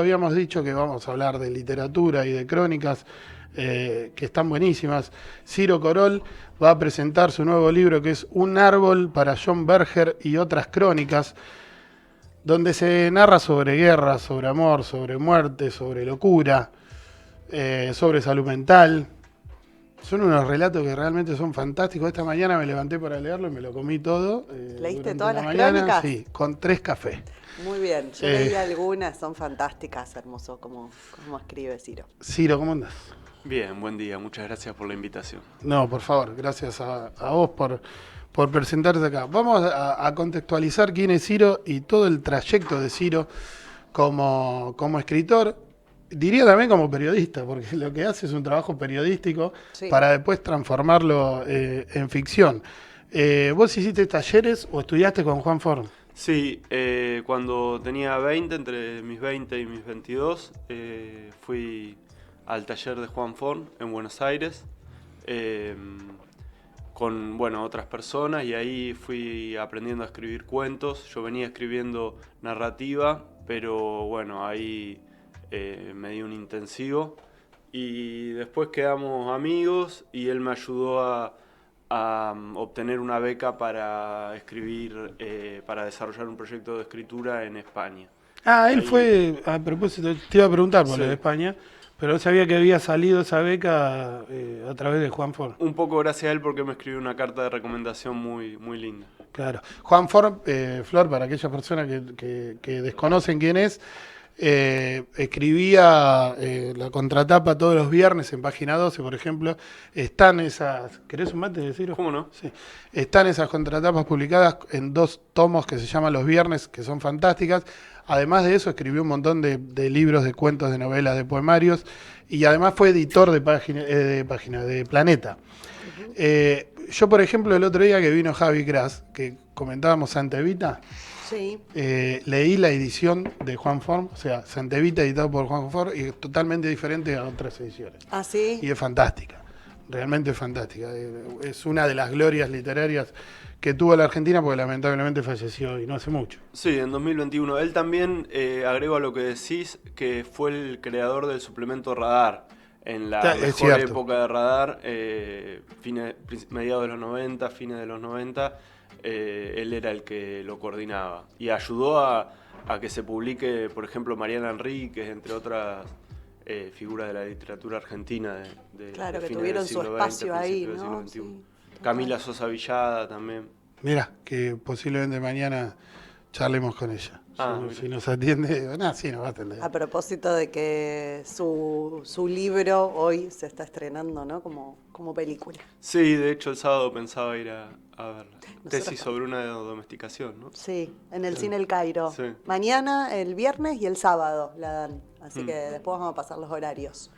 Habíamos dicho que vamos a hablar de literatura y de crónicas que están buenísimas. Ciro Corol va a presentar su nuevo libro que es Un árbol para John Berger y otras crónicas, donde se narra sobre guerra, sobre amor, sobre muerte, sobre locura, sobre salud mental. Son unos relatos que realmente son fantásticos. Esta mañana me levanté para leerlo y me lo comí todo. ¿Leíste Durante todas la las mañana, crónicas? sí, con 3 cafés. Muy bien, yo Eh, leí algunas, son fantásticas, hermoso como escribe Ciro. Ciro, ¿cómo andas? Bien, buen día, muchas gracias por la invitación. No, por favor, gracias a vos por presentarte acá. Vamos a contextualizar quién es Ciro y todo el trayecto de Ciro como escritor, diría también como periodista, porque lo que hace es un trabajo periodístico Sí. para después transformarlo en ficción. ¿Vos hiciste talleres o estudiaste con Juan Forn? Sí, cuando tenía 20, entre mis 20 y mis 22, fui al taller de Juan Forn en Buenos Aires eh, con otras personas y ahí fui aprendiendo a escribir cuentos. Yo venía escribiendo narrativa, pero bueno, ahí me di un intensivo y después quedamos amigos y él me ayudó a obtener una beca para escribir, para desarrollar un proyecto de escritura en España. Ah, Y él ahí, fue, a propósito, te iba a preguntar por lo de sí, España, pero no sabía que había salido esa beca a través de Juan Forn. un poco gracias a él porque me escribió una carta de recomendación muy, muy linda. Claro. Juan Forn, Flor, para aquellas personas que desconocen quién es, escribía la contratapa todos los viernes en página 12, por ejemplo. Están esas. ¿Querés un mate, decirlo? ¿Cómo no? Sí. Están esas contratapas publicadas en 2 tomos que se llaman Los Viernes, que son fantásticas. Además de eso, escribió un montón de libros, de cuentos, de novelas, de poemarios. Y además fue editor de Planeta. Ujú. Yo, por ejemplo, el otro día que vino Javi Gras, que comentábamos Santa Evita, Sí. leí la edición de Juan Form, o sea, Santa Evita editado por Juan Form, y es totalmente diferente a otras ediciones. ¿Ah, sí? Y es fantástica, realmente fantástica. Es una de las glorias literarias que tuvo la Argentina, porque lamentablemente falleció y no hace mucho. Sí, en 2021. Él también, agrego a lo que decís, que fue el creador del suplemento Radar. En la Es mejor cierto. época de Radar, mediados de los 90, fines de los 90, él era el que lo coordinaba. Y ayudó a que se publique, por ejemplo, Mariana Enríquez, entre otras figuras de la literatura argentina Claro, de que fines del tuvieron su siglo XX, espacio ahí, principios del siglo ¿no? XXI. Sí, total. Camila Sosa Villada también. Mira, que posiblemente mañana charlemos con ella. Ah, mira. Si nos atiende, nada, sí, nos va a atender. A propósito de que su libro hoy se está estrenando, ¿no? Como película. Sí, de hecho el sábado pensaba ir a verla. Nosotros Tesis también. sobre una domesticación, ¿no? Sí, en el Sí. Cine El Cairo. Sí. Mañana, el viernes y el sábado la dan. Así que Mm. después vamos a pasar los horarios.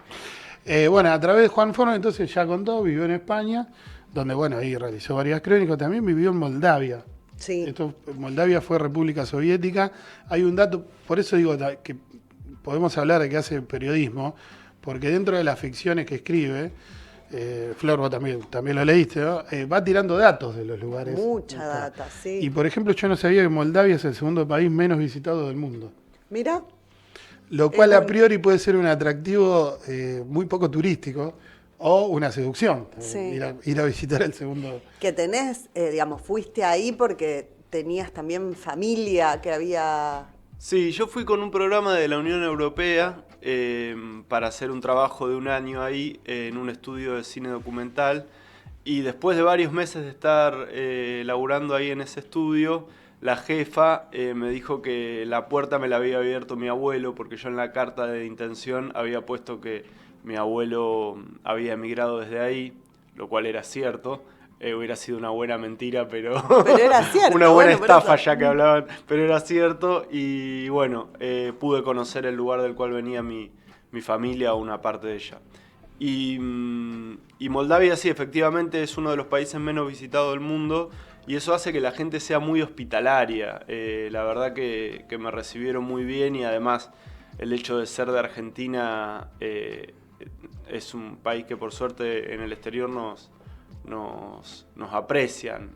Bueno, a través de Juan Forno, entonces ya contó, vivió en España, donde, bueno, ahí realizó varias crónicas, también vivió en Moldavia. Sí, Moldavia fue República Soviética. Hay un dato, por eso digo que podemos hablar de que hace periodismo, porque dentro de las ficciones que escribe, Flor, vos también lo leíste, ¿no? Va tirando datos de los lugares. mucha data, Y sí. por ejemplo, yo no sabía que Moldavia es el segundo país menos visitado del mundo. Mira, Lo es cual a un... priori puede ser un atractivo muy poco turístico o una seducción, Sí. ir a visitar el segundo. Que tenés, digamos, fuiste ahí porque tenías también familia que había... Sí, yo fui con un programa de la Unión Europea para hacer un trabajo de un año ahí en un estudio de cine documental y después de varios meses de estar laburando ahí en ese estudio, la jefa me dijo que la puerta me la había abierto mi abuelo porque yo en la carta de intención había puesto que mi abuelo había emigrado desde ahí, lo cual era cierto. Hubiera sido una buena mentira, pero Pero era una cierto, buena bueno, por estafa eso. ya que hablaban, pero era cierto y bueno, pude conocer el lugar del cual venía mi familia o una parte de ella. Y Moldavia sí, efectivamente es uno de los países menos visitados del mundo y eso hace que la gente sea muy hospitalaria. La verdad que me recibieron muy bien y además el hecho de ser de Argentina es un país que por suerte en el exterior nos aprecian,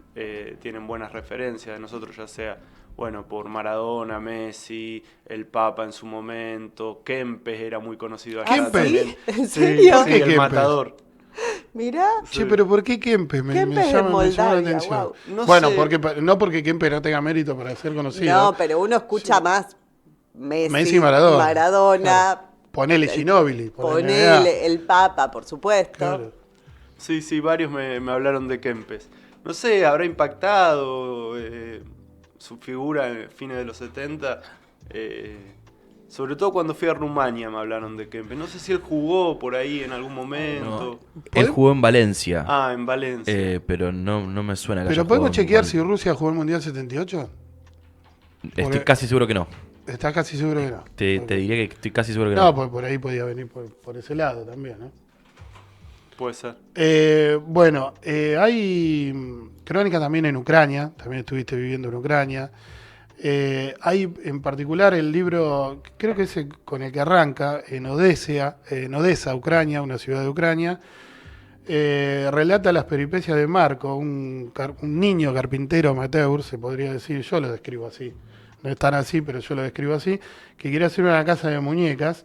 tienen buenas referencias de nosotros, ya sea bueno, por Maradona, Messi, el Papa en su momento, Kempes era muy conocido allá ¿Kempes? también. ¿En serio? Sí, ¿Por qué el Kempes? matador. Mirá. Che, pero ¿por qué Kempes? Kempes de Me llama la Moldavia, atención. wow. No Bueno, sé. no porque Kempes no tenga mérito para ser conocido. No, pero uno escucha más Messi y Messi, Maradona. Maradona, Claro. Ponele el- Ginóbili, ponele NBA. ponele el Papa, por supuesto. Claro. Sí, varios me hablaron de Kempes. No sé, habrá impactado su figura en fines de los 70. Sobre todo cuando fui a Rumania me hablaron de Kempes. No sé si él jugó por ahí en algún momento. Él jugó en Valencia, Ah, en Valencia. pero no me suena que haya Pero podemos jugado en chequear si Valencia. Rusia jugó el Mundial 78. Estoy porque- casi seguro que no. ¿Estás casi seguro que no? Te diría que estoy casi seguro que No, no. pues por ahí podía venir por ese lado también, ¿no? Puede ser. Bueno, hay crónicas también en Ucrania, también estuviste viviendo en Ucrania. Hay en particular el libro, creo que es con el que arranca, en Odessa, Ucrania, una ciudad de Ucrania. Relata las peripecias de Marco, un niño carpintero amateur, se podría decir, yo lo describo así. No es tan así, pero yo lo describo así, que quiere hacer una casa de muñecas.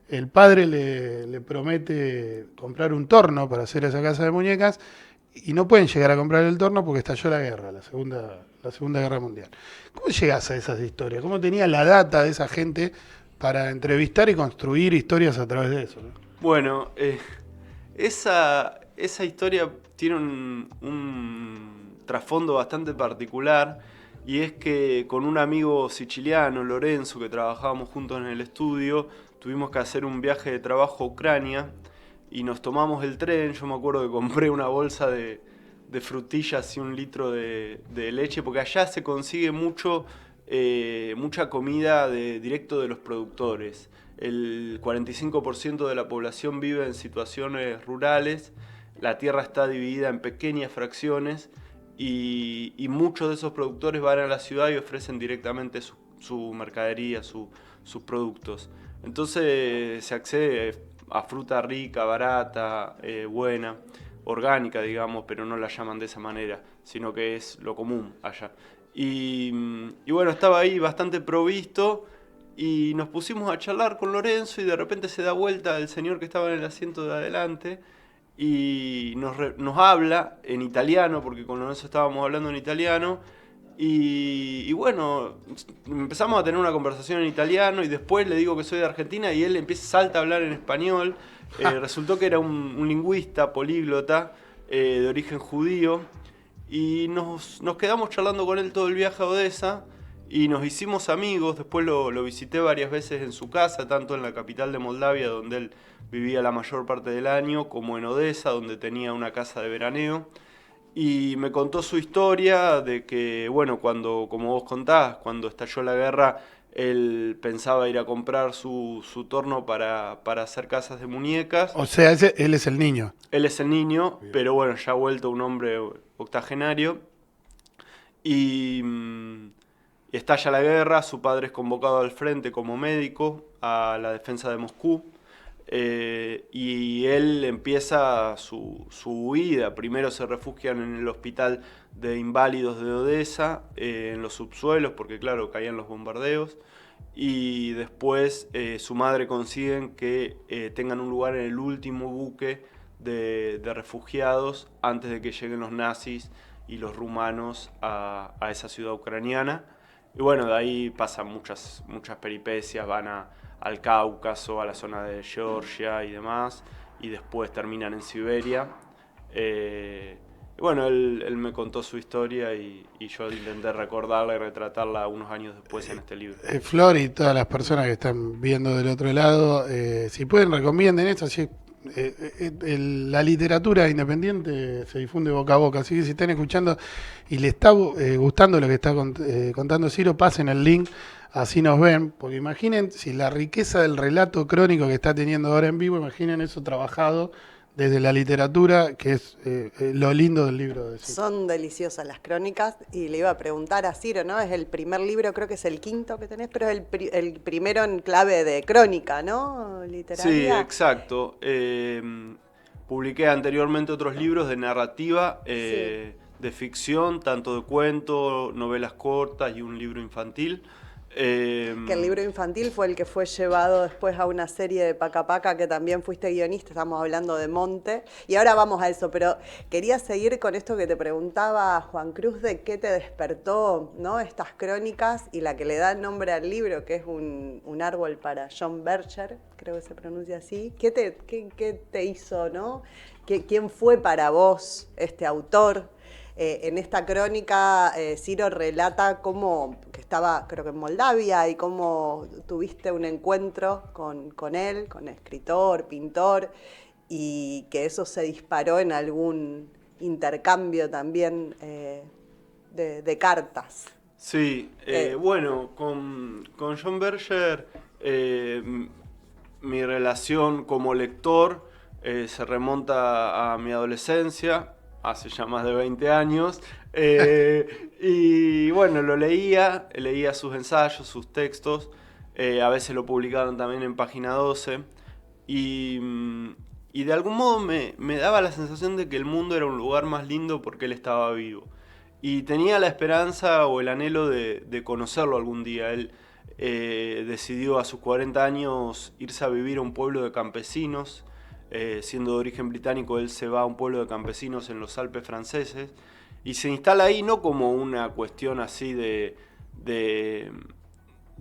El padre le promete comprar un torno para hacer esa casa de muñecas y no pueden llegar a comprar el torno porque estalló la guerra, la Segunda Guerra Mundial. ¿Cómo llegas a esas historias? ¿Cómo tenía la data de esa gente para entrevistar y construir historias a través de eso, ¿no? Bueno, esa historia tiene un trasfondo bastante particular, y es que con un amigo siciliano, Lorenzo, que trabajábamos juntos en el estudio, tuvimos que hacer un viaje de trabajo a Ucrania y nos tomamos el tren. Yo me acuerdo que compré una bolsa de frutillas y un litro de leche, porque allá se consigue mucha comida directo de los productores. El 45% de la población vive en situaciones rurales, la tierra está dividida en pequeñas fracciones y muchos de esos productores van a la ciudad y ofrecen directamente su mercadería, sus productos. Entonces se accede a fruta rica, barata, buena, orgánica, digamos, pero no la llaman de esa manera, sino que es lo común allá. Y bueno, estaba ahí bastante provisto y nos pusimos a charlar con Lorenzo y de repente se da vuelta el señor que estaba en el asiento de adelante y nos habla en italiano, porque con Lorenzo estábamos hablando en italiano. Y bueno, empezamos a tener una conversación en italiano y después le digo que soy de Argentina y él salta a hablar en español. Resultó que era un lingüista políglota de origen judío y nos quedamos charlando con él todo el viaje a Odessa y nos hicimos amigos. Después lo visité varias veces en su casa, tanto en la capital de Moldavia, donde él vivía la mayor parte del año, como en Odessa, donde tenía una casa de veraneo. Y me contó su historia de que, bueno, como vos contás, cuando estalló la guerra, él pensaba ir a comprar su torno para hacer casas de muñecas. O sea, él es el niño. Él es el niño, pero bueno, ya ha vuelto un hombre octogenario. Y estalla la guerra, su padre es convocado al frente como médico a la defensa de Moscú. Y él empieza su huida. Primero se refugian en el hospital de inválidos de Odessa, en los subsuelos, porque claro, caían los bombardeos. Y después su madre consiguen que tengan un lugar en el último buque de refugiados antes de que lleguen los nazis y los rumanos a esa ciudad ucraniana. Y bueno, de ahí pasan muchas peripecias, van al Cáucaso, a la zona de Georgia y demás, y después terminan en Siberia. Y bueno, él me contó su historia y yo intenté recordarla y retratarla unos años después en este libro. Flor y todas las personas que están viendo del otro lado, si pueden, recomienden esto. La literatura independiente se difunde boca a boca, así que si están escuchando y les está gustando lo que está contando Ciro, pasen el link, así nos ven, porque imaginen si la riqueza del relato crónico que está teniendo ahora en vivo, imaginen eso trabajado desde la literatura, que es lo lindo del libro de Ciro. Son deliciosas las crónicas y le iba a preguntar a Ciro, ¿no? Es el primer libro, creo que es el quinto que tenés, pero es el primero en clave de crónica, ¿no? Literaria. Sí, exacto. Publiqué anteriormente otros libros de narrativa, Sí. de ficción, tanto de cuento, novelas cortas y un libro infantil. Que el libro infantil fue el que fue llevado después a una serie de Paca Paca, que también fuiste guionista, estamos hablando de Monte, y ahora vamos a eso, pero quería seguir con esto que te preguntaba Juan Cruz, de qué te despertó, ¿no?, estas crónicas, y la que le da nombre al libro, que es un árbol para John Berger, creo que se pronuncia así. ¿Qué te hizo, no? ¿Quién fue para vos este autor? En esta crónica, Ciro relata cómo que estaba, creo que en Moldavia, y cómo tuviste un encuentro con él, con escritor, pintor, y que eso se disparó en algún intercambio también de cartas. Sí, bueno, con John Berger mi relación como lector se remonta a mi adolescencia, hace ya más de 20 años, y bueno, leía sus ensayos, sus textos, a veces lo publicaron también en Página 12, y de algún modo me daba la sensación de que el mundo era un lugar más lindo porque él estaba vivo. Y tenía la esperanza o el anhelo de conocerlo algún día. Él decidió a sus 40 años irse a vivir a un pueblo de campesinos. Siendo de origen británico, él se va a un pueblo de campesinos en los Alpes franceses y se instala ahí no como una cuestión así de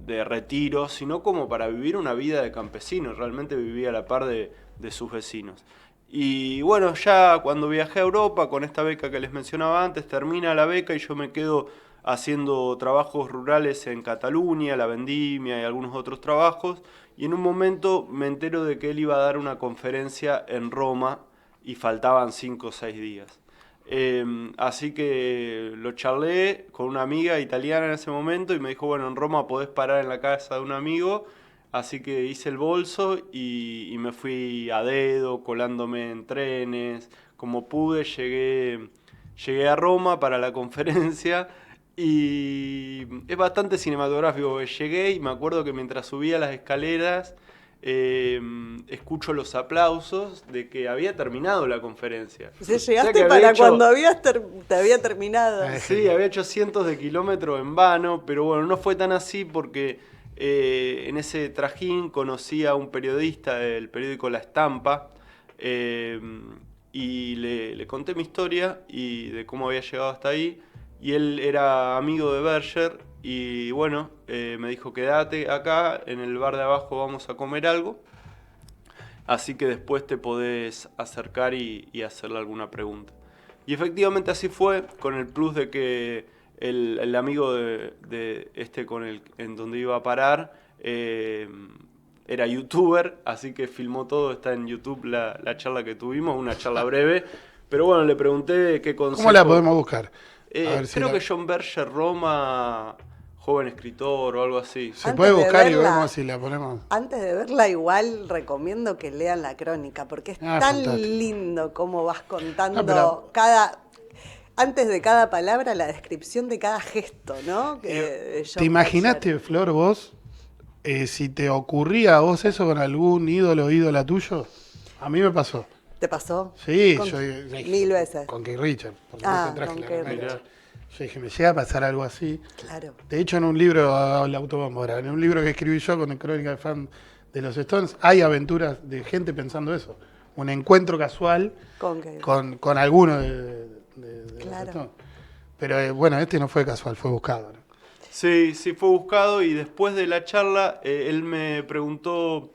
retiro, sino como para vivir una vida de campesino. Realmente vivía a la par de sus vecinos. Y bueno, ya cuando viajé a Europa con esta beca que les mencionaba antes, termina la beca y yo me quedo haciendo trabajos rurales en Cataluña, la vendimia y algunos otros trabajos, y en un momento me entero de que él iba a dar una conferencia en Roma y faltaban 5 o 6 días. Así que lo charlé con una amiga italiana en ese momento y me dijo, bueno, en Roma podés parar en la casa de un amigo. Así que hice el bolso y me fui a dedo, colándome en trenes, como pude, llegué a Roma para la conferencia y es bastante cinematográfico. Llegué y me acuerdo que mientras subía las escaleras escucho los aplausos de que había terminado la conferencia. Llegaste para cuando te había terminado. Sí, había hecho cientos de kilómetros en vano, pero bueno, no fue tan así porque en ese trajín conocí a un periodista del periódico La Estampa y le conté mi historia y de cómo había llegado hasta ahí, y él era amigo de Berger y bueno, me dijo, quédate acá, en el bar de abajo vamos a comer algo, así que después te podés acercar y hacerle alguna pregunta. Y efectivamente así fue, con el plus de que el amigo de este en donde iba a parar era youtuber, así que filmó todo, está en YouTube la charla que tuvimos, una charla breve, pero bueno, le pregunté qué consejo... ¿Cómo la podemos buscar? Creo que John Berger Roma, joven escritor o algo así. Se puede buscar y vemos si la ponemos. Antes de verla, igual recomiendo que lean la crónica, porque es tan fantástico. Lindo cómo vas contando antes de cada palabra, la descripción de cada gesto, ¿no? ¿Te imaginaste, Flor, vos, si te ocurría a vos eso con algún ídola tuyo? A mí me pasó. ¿Te pasó? Sí, mil veces. Con Keith Richards. Con Keith Richards. Yo dije, me llega a pasar algo así. Claro. De hecho, en un libro, la autobomba, en un libro que escribí yo con el Crónica de Fan de los Stones, hay aventuras de gente pensando eso. Un encuentro casual con alguno de claro. los Stones. Pero bueno, este no fue casual, fue buscado, ¿no? Sí, fue buscado, y después de la charla él me preguntó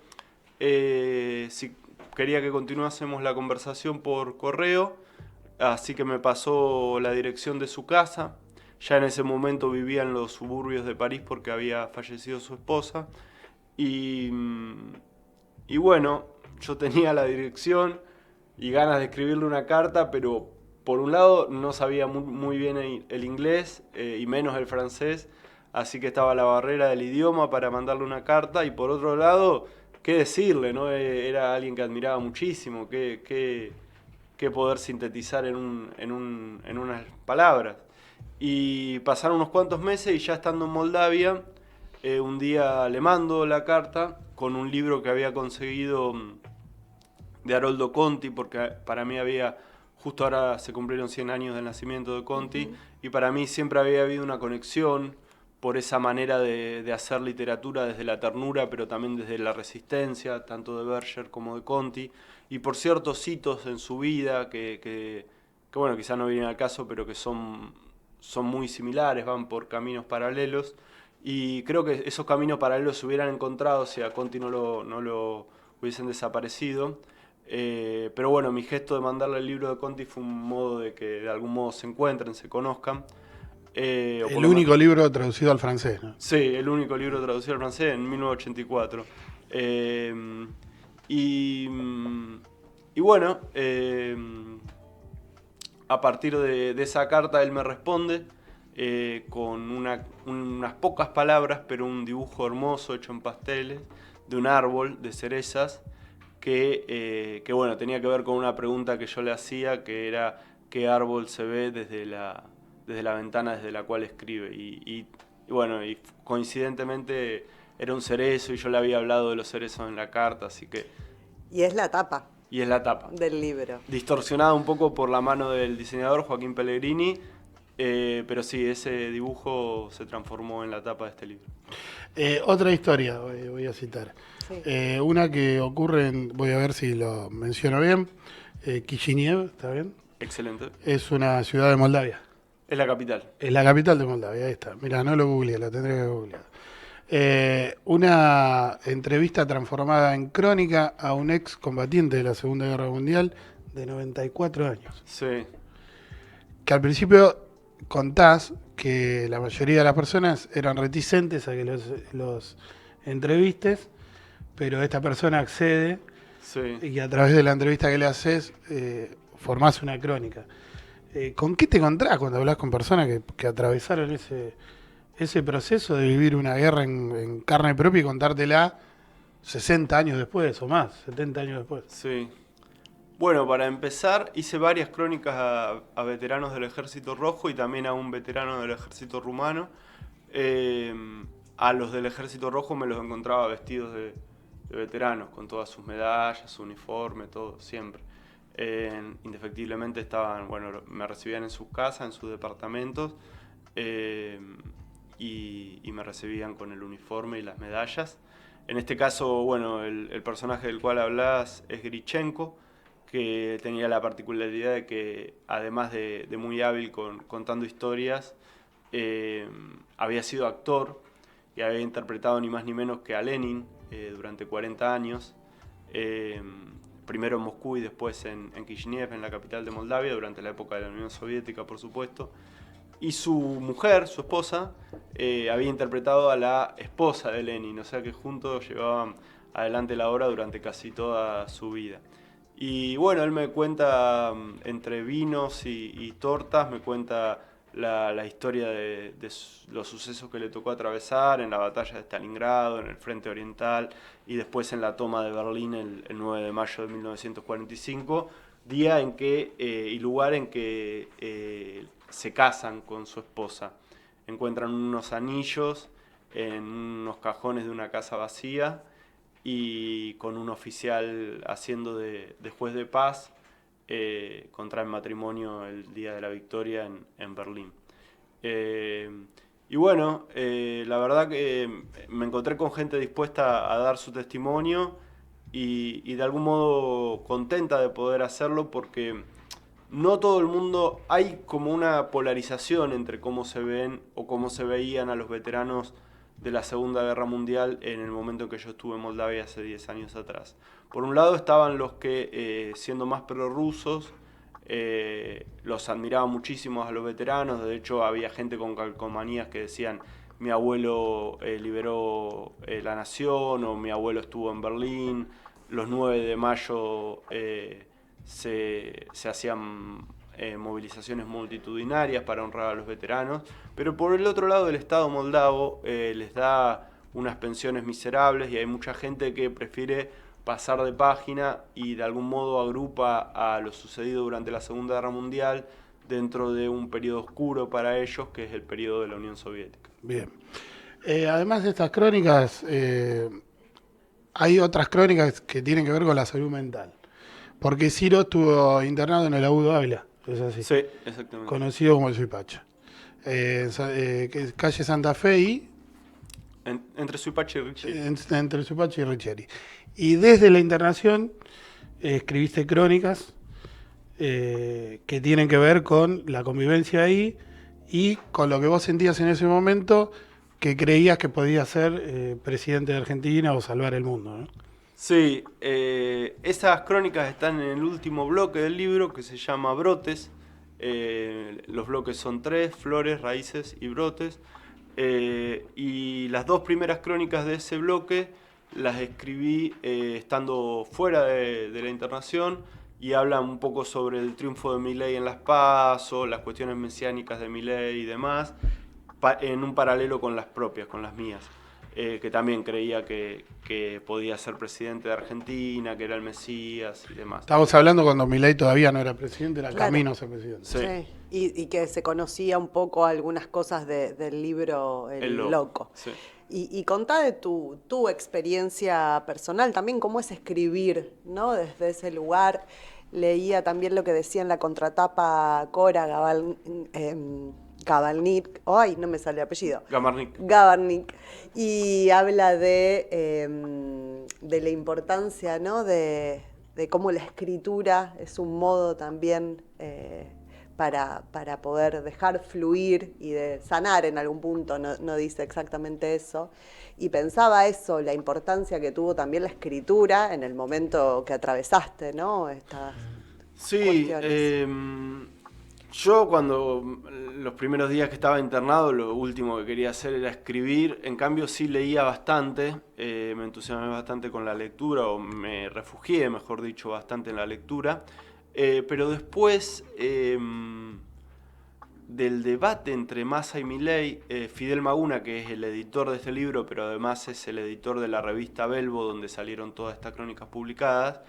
si quería que continuásemos la conversación por correo, así que me pasó la dirección de su casa. Ya en ese momento vivía en los suburbios de París porque había fallecido su esposa. Y bueno, yo tenía la dirección y ganas de escribirle una carta, pero por un lado no sabía muy bien el inglés y menos el francés, así que estaba la barrera del idioma para mandarle una carta, y por otro lado, ¿qué decirle, no? Era alguien que admiraba muchísimo, qué poder sintetizar en unas palabras. Y pasaron unos cuantos meses y ya estando en Moldavia, un día le mando la carta con un libro que había conseguido de Haroldo Conti, porque para mí había justo ahora se cumplieron 100 años del nacimiento de Conti, y para mí siempre había habido una conexión por esa manera de hacer literatura desde la ternura, pero también desde la resistencia, tanto de Berger como de Conti, y por ciertos hitos en su vida que bueno, quizás no vienen al caso, pero que son muy similares, van por caminos paralelos, y creo que esos caminos paralelos se hubieran encontrado si a Conti no lo hubiesen desaparecido. Pero bueno, mi gesto de mandarle el libro de Conti fue un modo de que de algún modo se encuentren, se conozcan. El único libro traducido al francés, ¿no? Sí, el único libro traducido al francés en 1984. Y bueno, a partir de esa carta él me responde con unas pocas palabras, pero un dibujo hermoso hecho en pasteles de un árbol de cerezas que bueno, tenía que ver con una pregunta que yo le hacía, que era qué árbol se ve desde la ventana desde la cual escribe. Y bueno, y coincidentemente era un cerezo y yo le había hablado de los cerezos en la carta, así que... Y es la tapa. Y es la tapa. Del libro. Distorsionada un poco por la mano del diseñador Joaquín Pellegrini, pero sí, ese dibujo se transformó en la tapa de este libro. Otra historia voy a citar. Sí. Una que ocurre voy a ver si lo menciono bien, Kishinev, ¿está bien? Excelente. Es una ciudad de Moldavia. Es la capital. Es la capital de Moldavia, ahí está. Mira, no lo googleé, lo tendré que googlear. Una entrevista transformada en crónica a un ex combatiente de la Segunda Guerra Mundial de 94 años. Sí. Que al principio contás que la mayoría de las personas eran reticentes a que los entrevistes, pero esta persona accede, sí, y a través de la entrevista que le haces formás una crónica. ¿Con qué te encontrás cuando hablas con personas que atravesaron ese proceso de vivir una guerra en carne propia y contártela 60 años después o más, 70 años después? Sí. Bueno, para empezar, hice varias crónicas a veteranos del Ejército Rojo y también a un veterano del Ejército Rumano. A los del Ejército Rojo me los encontraba vestidos de veteranos, con todas sus medallas, su uniforme, todo, siempre. Indefectiblemente estaban, bueno, me recibían en sus casas, en sus departamentos, y me recibían con el uniforme y las medallas. En este caso, bueno, el personaje del cual hablas es Grichenko, que tenía la particularidad de que, además de muy hábil contando historias, había sido actor y había interpretado ni más ni menos que a Lenin durante 40 años, primero en Moscú y después en Kishinev, en la capital de Moldavia, durante la época de la Unión Soviética, por supuesto. Y su mujer, su esposa, había interpretado a la esposa de Lenin, o sea que juntos llevaban adelante la obra durante casi toda su vida. Y bueno, él me cuenta, entre vinos y tortas, me cuenta la historia de los sucesos que le tocó atravesar en la batalla de Stalingrado, en el Frente Oriental y después en la toma de Berlín el 9 de mayo de 1945, día en que, y lugar en que se casan con su esposa. Encuentran unos anillos en unos cajones de una casa vacía y con un oficial haciendo de juez de paz contraen matrimonio el día de la victoria en Berlín. Y bueno, la verdad que me encontré con gente dispuesta a dar su testimonio y de algún modo contenta de poder hacerlo, porque no todo el mundo, hay como una polarización entre cómo se ven o cómo se veían a los veteranos de la Segunda Guerra Mundial en el momento en que yo estuve en Moldavia hace 10 años atrás. Por un lado estaban los que, siendo más prorrusos, los admiraban muchísimo a los veteranos. De hecho, había gente con calcomanías que decían: mi abuelo liberó la nación, o mi abuelo estuvo en Berlín. Los 9 de mayo se hacían movilizaciones multitudinarias para honrar a los veteranos, pero por el otro lado el Estado moldavo les da unas pensiones miserables y hay mucha gente que prefiere pasar de página y de algún modo agrupa a lo sucedido durante la Segunda Guerra Mundial dentro de un periodo oscuro para ellos, que es el periodo de la Unión Soviética. Bien. Además de estas crónicas, hay otras crónicas que tienen que ver con la salud mental. Porque Ciro estuvo internado en el Agudo Ávila, es así. Sí, exactamente. Conocido como el Suipacha. Que es calle Santa Fe y Entre Suipacha y Richie. entre Suipacha y Richeri. Y desde la internación escribiste crónicas que tienen que ver con la convivencia ahí y con lo que vos sentías en ese momento que creías que podías ser presidente de Argentina o salvar el mundo, ¿no? Sí, esas crónicas están en el último bloque del libro que se llama Brotes. Los bloques son 3, Flores, Raíces y Brotes. Y las 2 primeras crónicas de ese bloque las escribí estando fuera de la internación y hablan un poco sobre el triunfo de Milei en las PASO, las cuestiones mesiánicas de Milei y demás, en un paralelo con las propias, con las mías. Que también creía que podía ser presidente de Argentina, que era el Mesías y demás. Estábamos hablando cuando Milei todavía no era presidente, era Claro. camino a ser presidente. Sí. Sí. Y que se conocía un poco algunas cosas del libro El Loco. Sí. Y contá de tu experiencia personal, también cómo es escribir, ¿no? Desde ese lugar. Leía también lo que decía en la contratapa Cora Gabarnik, ay, no me sale el apellido. Gabarnik. Y habla de la importancia, ¿no? De cómo la escritura es un modo también para poder dejar fluir y de sanar en algún punto, no dice exactamente eso. Y pensaba eso, la importancia que tuvo también la escritura en el momento que atravesaste, ¿no? Estas cuestiones. Yo cuando los primeros días que estaba internado, lo último que quería hacer era escribir. En cambio sí leía bastante, me entusiasmé bastante con la lectura, o me refugié, mejor dicho, bastante en la lectura. Pero después del debate entre Massa y Milei, Fidel Maguna, que es el editor de este libro, pero además es el editor de la revista Belbo, donde salieron todas estas crónicas publicadas,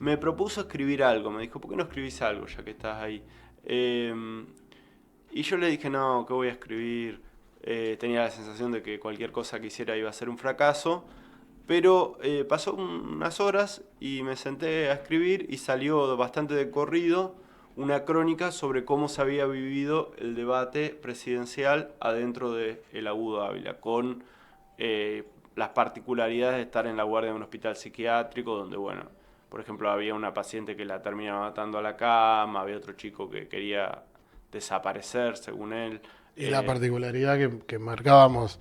me propuso escribir algo. Me dijo, ¿por qué no escribís algo ya que estás ahí? Y yo le dije, no, ¿qué voy a escribir? Tenía la sensación de que cualquier cosa que hiciera iba a ser un fracaso. Pero pasó unas horas y me senté a escribir y salió bastante de corrido una crónica sobre cómo se había vivido el debate presidencial adentro del Agudo Ávila, con las particularidades de estar en la guardia de un hospital psiquiátrico, donde, bueno, por ejemplo, había una paciente que la terminaba matando a la cama, había otro chico que quería desaparecer, según él. Y la particularidad que marcábamos,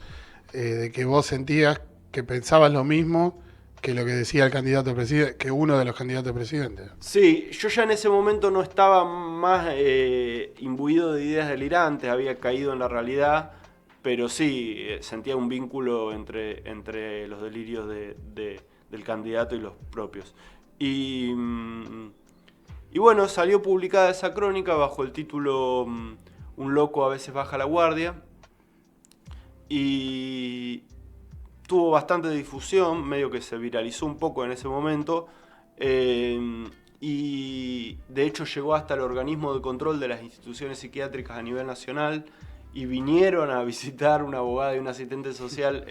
de que vos sentías que pensabas lo mismo que lo que decía el candidato a presidente, que uno de los candidatos a presidente. Sí, yo ya en ese momento no estaba más imbuido de ideas delirantes, había caído en la realidad, pero sí sentía un vínculo entre los delirios del candidato y los propios. Y bueno, salió publicada esa crónica bajo el título Un loco a veces baja la guardia, y tuvo bastante difusión, medio que se viralizó un poco en ese momento, y de hecho llegó hasta el organismo de control de las instituciones psiquiátricas a nivel nacional, y vinieron a visitar una abogada y un asistente social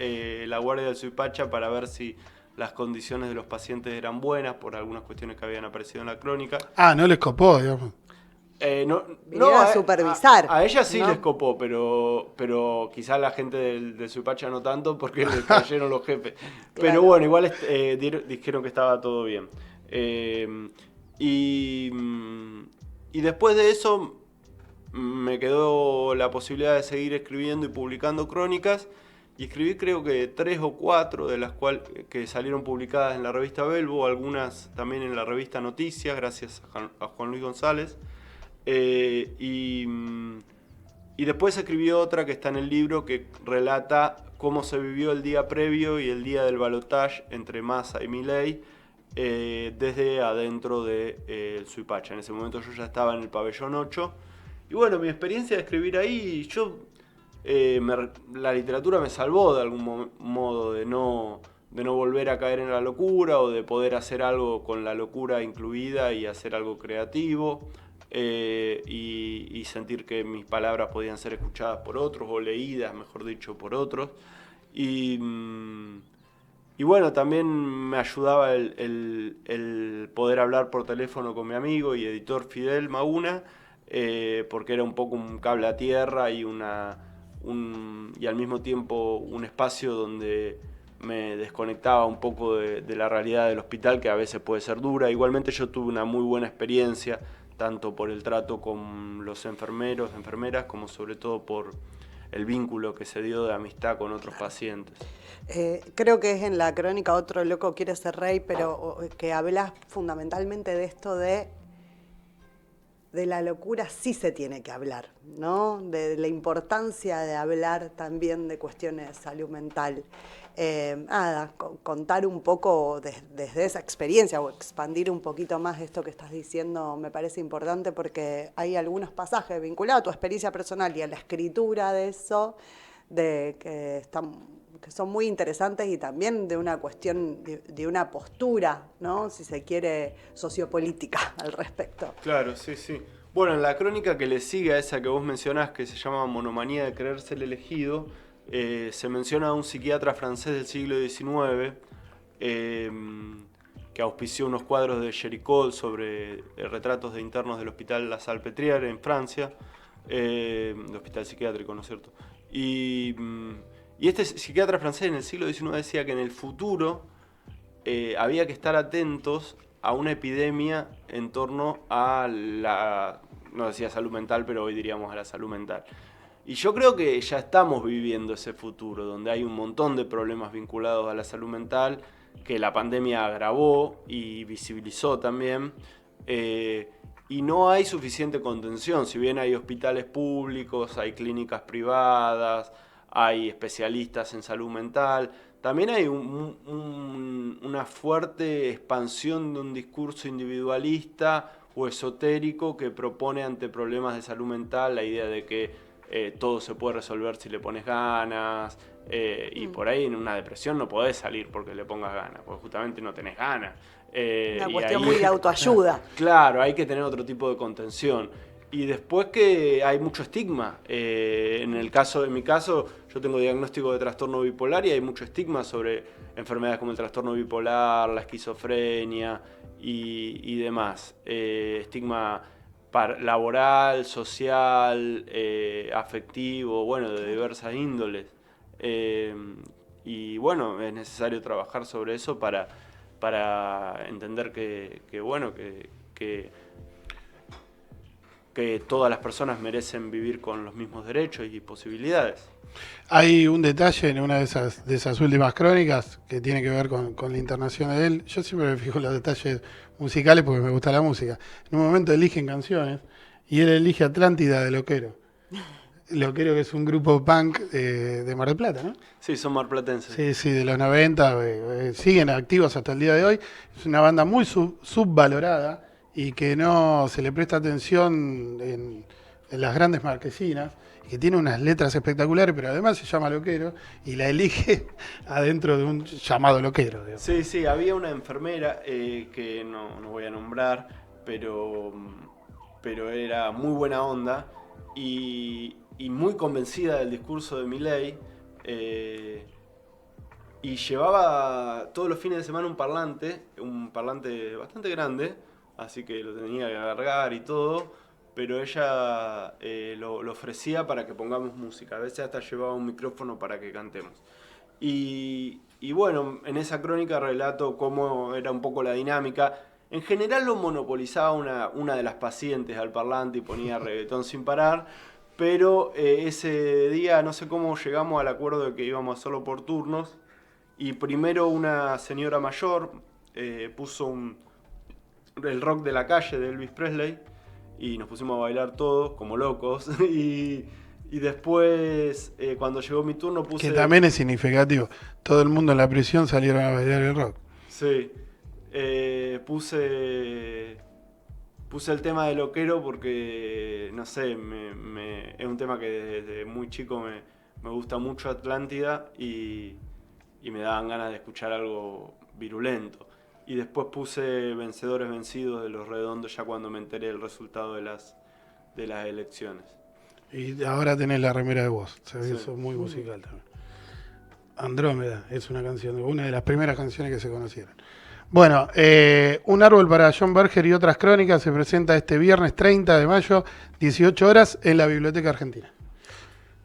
la guardia del Suipacha para ver si las condiciones de los pacientes eran buenas por algunas cuestiones que habían aparecido en la crónica. Ah, no les copó, digamos. Vinieron a supervisar. A ella sí, ¿no?, les copó, pero quizás la gente del Suipacha no tanto, porque le cayeron los jefes. Claro. Pero bueno, igual dijeron que estaba todo bien. Y después de eso me quedó la posibilidad de seguir escribiendo y publicando crónicas, y escribí creo que 3 o 4 de las cuales que salieron publicadas en la revista Belbo, algunas también en la revista Noticias, gracias a Juan Luis González. Y después escribí otra que está en el libro, que relata cómo se vivió el día previo y el día del balotaje entre Massa y Milei desde adentro del Suipacha. En ese momento yo ya estaba en el pabellón 8. Y bueno, mi experiencia de escribir ahí, la literatura me salvó de algún modo de no volver a caer en la locura, o de poder hacer algo con la locura incluida y hacer algo creativo. Y sentir que mis palabras podían ser escuchadas por otros, o leídas, mejor dicho, por otros. Y Y bueno, también me ayudaba el poder hablar por teléfono con mi amigo y editor Fidel Maguna, porque era un poco un cable a tierra y y al mismo tiempo un espacio donde me desconectaba un poco de la realidad del hospital, que a veces puede ser dura. Igualmente yo tuve una muy buena experiencia, tanto por el trato con los enfermeros, enfermeras, como sobre todo por el vínculo que se dio de amistad con otros pacientes. Creo que es en la crónica Otro loco quiere ser rey, pero que hablas fundamentalmente de esto de la locura sí se tiene que hablar, ¿no? De la importancia de hablar también de cuestiones de salud mental. Contar un poco desde esa experiencia o expandir un poquito más esto que estás diciendo me parece importante, porque hay algunos pasajes vinculados a tu experiencia personal y a la escritura de eso, que son muy interesantes, y también de una cuestión, de una postura, ¿no? Si se quiere, sociopolítica al respecto. Claro, sí, sí. Bueno, en la crónica que le sigue a esa que vos mencionás, que se llama Monomanía de creerse el elegido, se menciona a un psiquiatra francés del siglo XIX que auspició unos cuadros de Géricault sobre retratos de internos del hospital La Salpêtrière en Francia, el hospital psiquiátrico, ¿no es cierto? Y este psiquiatra francés en el siglo XIX decía que en el futuro había que estar atentos a una epidemia en torno a no decía salud mental, pero hoy diríamos a la salud mental. Y yo creo que ya estamos viviendo ese futuro, donde hay un montón de problemas vinculados a la salud mental, que la pandemia agravó y visibilizó también, y no hay suficiente contención. Si bien hay hospitales públicos, hay clínicas privadas, hay especialistas en salud mental, también hay una fuerte expansión de un discurso individualista o esotérico que propone ante problemas de salud mental la idea de que todo se puede resolver si le pones ganas, y por ahí en una depresión no podés salir porque le pongas ganas, porque justamente no tenés ganas. Una cuestión muy de autoayuda. Claro, hay que tener otro tipo de contención. Y después que hay mucho estigma. En mi caso, yo tengo diagnóstico de trastorno bipolar y hay mucho estigma sobre enfermedades como el trastorno bipolar, la esquizofrenia y demás. Estigma laboral, social, afectivo, bueno, de diversas índoles. Y bueno, es necesario trabajar sobre eso para entender que todas las personas merecen vivir con los mismos derechos y posibilidades. Hay un detalle en una de esas últimas crónicas que tiene que ver con la internación de él. Yo siempre me fijo en los detalles musicales porque me gusta la música. En un momento eligen canciones y él elige Atlántida de Loquero. Loquero, que es un grupo punk de Mar del Plata, ¿no? Sí, son marplatenses. Sí, sí, de los 90, siguen activos hasta el día de hoy. Es una banda muy subvalorada y que no se le presta atención en las grandes marquesinas, y que tiene unas letras espectaculares, pero además se llama Loquero y la elige adentro de un llamado Loquero. Digamos. Sí, sí, había una enfermera que no voy a nombrar, pero era muy buena onda y muy convencida del discurso de Milei, y llevaba todos los fines de semana un parlante bastante grande, así que lo tenía que cargar y todo, pero ella lo ofrecía para que pongamos música. A veces hasta llevaba un micrófono para que cantemos. Y bueno, en esa crónica relato cómo era un poco la dinámica. En general lo monopolizaba una de las pacientes al parlante y ponía reggaetón sin parar, pero ese día no sé cómo llegamos al acuerdo de que íbamos a hacerlo por turnos, y primero una señora mayor puso el rock de la calle de Elvis Presley y nos pusimos a bailar todos como locos y después cuando llegó mi turno puse... Que también es significativo, todo el mundo en la prisión salieron a bailar el rock. Sí, puse el tema de Loquero porque, no sé, es un tema que desde muy chico me gusta mucho, Atlántida, y me daban ganas de escuchar algo virulento. Y después puse Vencedores Vencidos de Los Redondos ya cuando me enteré del resultado de las elecciones. Y ahora tenés la remera de vos, Sí. eso es muy musical también. Andrómeda es una de las primeras canciones que se conocieron. Bueno, Un árbol para John Berger y otras crónicas se presenta este viernes 30 de mayo, 18 horas, en la Biblioteca Argentina.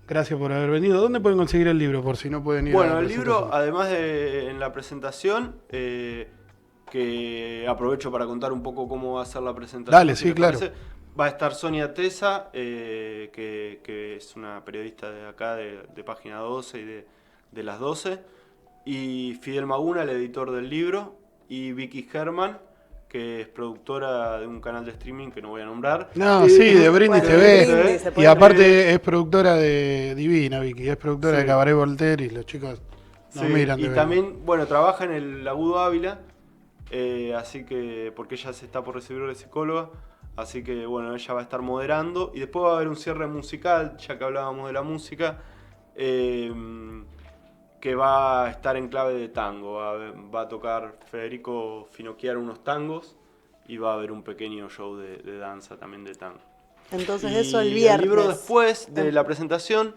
Gracias por haber venido. ¿Dónde pueden conseguir el libro, por si no pueden ir a la Bueno, el libro, presentación? además de en la presentación, que aprovecho para contar un poco cómo va a ser la presentación. Dale, si sí, les claro. parece. Va a estar Sonia Tesa, que es una periodista de acá, de Página 12 y de Las 12, y Fidel Maguna, el editor del libro, y Vicky Herman, que es productora de un canal de streaming que no voy a nombrar. No, sí, de Brindis Bueno, TV. Brindis, se Y puede aparte es productora de Divina, Vicky. Es productora Sí. de Cabaret Voltaire y los chicos nos Sí, miran. y de también, bueno, trabaja en el Agudo Ávila, así que, porque ella se está por recibir de psicóloga, así que, bueno, ella va a estar moderando, y después va a haber un cierre musical, ya que hablábamos de la música, que va a estar en clave de tango. Va a tocar Federico Finocchiaro unos tangos, y va a haber un pequeño show de danza también de tango. Entonces Y eso el viernes. el libro después de la presentación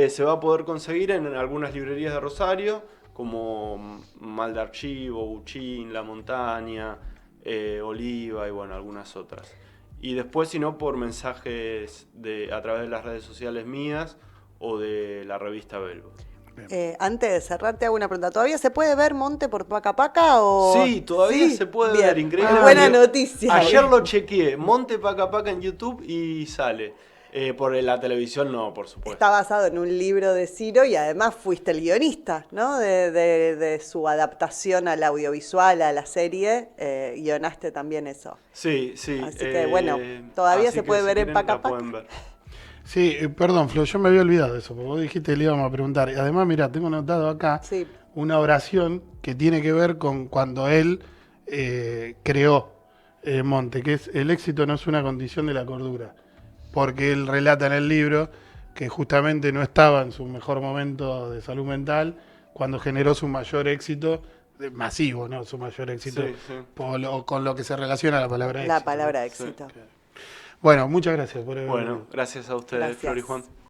se va a poder conseguir en algunas librerías de Rosario, como Mal de Archivo, Uchín, La Montaña, Oliva y bueno, algunas otras. Y después, si no, por mensajes a través de las redes sociales mías o de la revista Belbo. Antes de cerrar, te hago una pregunta. ¿Todavía se puede ver Monte por Paca Paca? O... Sí, todavía se puede Bien. ver, increíble. Buena noticia. Ayer lo chequeé, Monte Paca Paca en YouTube y sale. Por la televisión no, por supuesto. Está basado en un libro de Ciro y además fuiste el guionista, ¿no? De su adaptación al audiovisual, a la serie, guionaste también eso. Sí, sí. Así que bueno, todavía así se que puede si ver en quieren, Paca la pueden Paca. ver. Sí, perdón, Flo, yo me había olvidado de eso, porque vos dijiste que le íbamos a preguntar. Y además, mira, tengo anotado acá Sí. una oración que tiene que ver con cuando él creó Monte, que es: el éxito no es una condición de la cordura. Porque él relata en el libro que justamente no estaba en su mejor momento de salud mental cuando generó su mayor éxito, masivo, ¿no? Su mayor éxito, Sí, sí. con lo que se relaciona a la palabra éxito. La palabra ¿no? éxito. Bueno, muchas gracias por haber Bueno, venido. gracias a ustedes, Gracias. Flor y Juan.